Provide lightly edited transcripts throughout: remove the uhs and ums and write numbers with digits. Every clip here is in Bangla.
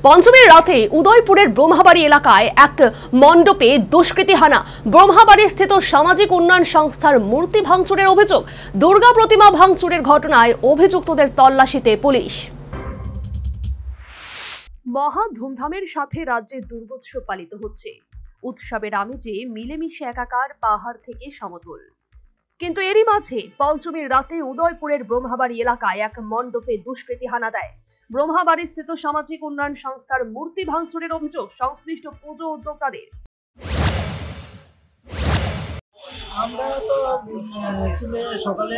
পঞ্চমীর রাতে উদয়পুরের ব্রহ্মাবাড়ি এলাকায় এক মণ্ডপে দুষ্কৃতী হানা। ব্রহ্মাবাড়ি স্থিত সামাজিক উন্নয়ন সংস্থার মূর্তি ভাঙচুরের অভিযোগ। দুর্গা প্রতিমা ভাঙচুরের ঘটনায় অভিযুক্তদের তল্লাশিতে পুলিশ। মহা ধুমধামের সাথে রাজ্যে দুর্গোৎসব পালিত হচ্ছে। উৎসবের আমেজে মিলেমিশে একাকার পাহাড় থেকে সমতল। কিন্তু এরই মাঝে পঞ্চমীর রাতে উদয়পুরের ব্রহ্মাবাড়ি এলাকায় এক মণ্ডপে দুষ্কৃতী হানা দেয়। ব্রহ্মাবাড়ি স্থিত সামাজিক উন্নয়ন সংস্থার মূর্তি ভাঙচুরের অভিযোগ সংশ্লিষ্ট পুজো উদ্যোক্তাদের। আমরা তো অ্যাকচুয়ালি সকালে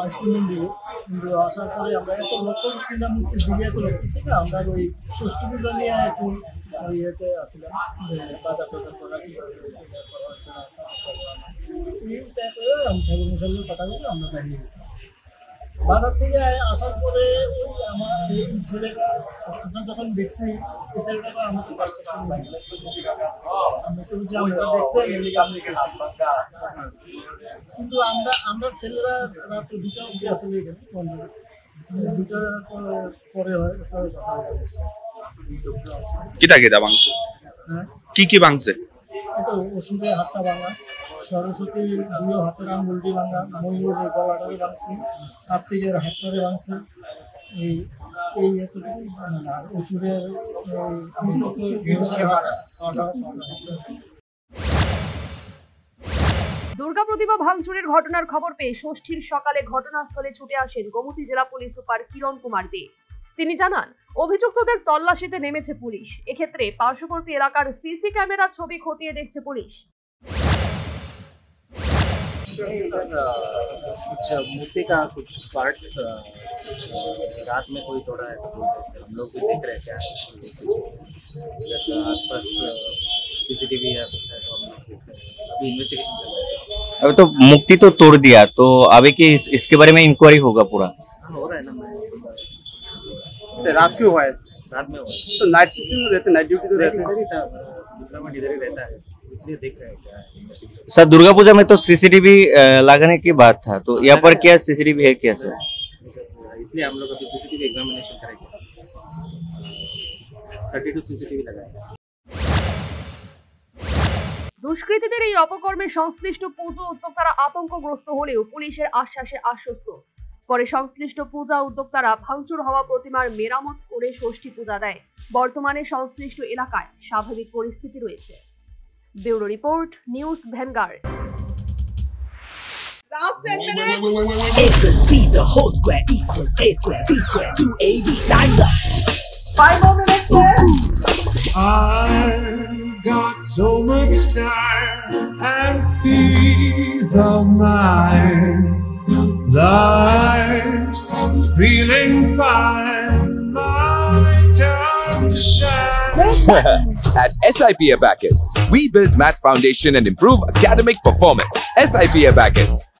আসছি মন্দিরে, কিন্তু আসার পরে আমরা এত লক্ষ্য করছিলাম দিকে এত লক্ষ্য করছি না, আমরা ওই ষষ্ঠী পূজা নিয়ে একটু ইয়েতে আসছিলাম, বাজার টাজার করা আমি ঠাকুর মশাইয়ের কথা বলে আমরা বেরিয়ে গেছি। বাজার থেকে আসার পরে ওই আমার এই ছেলেটা যখন দেখছি, এই ছেলেটাকে আমাকে পাঁচটা সময় আমি তো বুঝি আমরা দেখছি কিন্তু আমরা ছেলেরা রাত 2টা অবধি আসলে এখানে মন্দিরে, 2টার পরে হয় কিটা ভাঙছে, কি ভাঙছে? এটা ওষুধের হাতটা ভাঙা, সরস্বতী দুইও হাতের আঙুলটি ভাঙা, ময়ূরের গলাটারে ভাঙছে, কার্তিকের হাতটারে ভাঙছে, এই এতটুকু না। ওষুধের দুর্গা প্রতিমা ভাঙচুরের ঘটনার খবর পেয়ে ষষ্ঠীর সকালে ঘটনাস্থলে ছুটে আসেন গোমতী জেলা পুলিশ সুপার কিরণ কুমার দে। তিনি জানান, অভিযুক্তদের তল্লাশিতে নেমেছে পুলিশ। এক্ষেত্রে পার্শ্ববর্তী এলাকার সিসি ক্যামেরার ছবি খতিয়ে দেখছে পুলিশ। कुछ मूर्ति का कुछ पार्ट्स रात में कोई तोड़ा ऐसा बोल रहे थे, हम लोग भी देख रहे थे आसपास सीसीटीवी या कुछ है, तो हम लोग देख रहे हैं, अभी इन्वेस्टिगेशन चल रहा है। अभी तो मूर्ति तो तोड़ दिया, तो अभी की इसके बारे में इंक्वायरी होगा पूरा? हो रहा है ना। मैं रात क्यों हुआ है? रात में हुआ है, तो नाइट शिफ्ट में रहते, नाइट ड्यूटी तो रहते इधर ही था, दूसरा में इधर ही रहता है, इसलिए देख रहे हैं क्या है इन्वेस्टिगेशन। सर, दुर्गा पूजा में तो सीसीटीवी लगाने की बात था, तो यहाँ पर क्या सीसीटीवी है क्या सर? इसलिए हम लोग अभी सीसीटीवी एग्जामिनेशन करेंगे, 32 सीसीटीवी लगाएंगे। দুষ্কৃতীদের এই অপকর্মে সংশ্লিষ্ট পুজো উদ্যোক্তারা আতঙ্কগ্রস্ত হলেও পুলিশের আশ্বাসে আশ্বস্ত। পরে সংশ্লিষ্ট পূজা উদ্যোক্তারা ভাঙচুর হওয়া প্রতিমার মেরামত করে ষষ্ঠী পূজা দেয়। বর্তমানে সংশ্লিষ্ট এলাকায় স্বাভাবিক পরিস্থিতি রয়েছে। Bureau report, news vanguard. Last 10 minutes. A plus B, the whole square equals A square, B square, 2AB, time's up. 5 more minutes left. I've got so much time and peace of mind. Life's feeling fine. My time to shine. At SIP Abacus, we build math foundation and improve academic performance. SIP Abacus,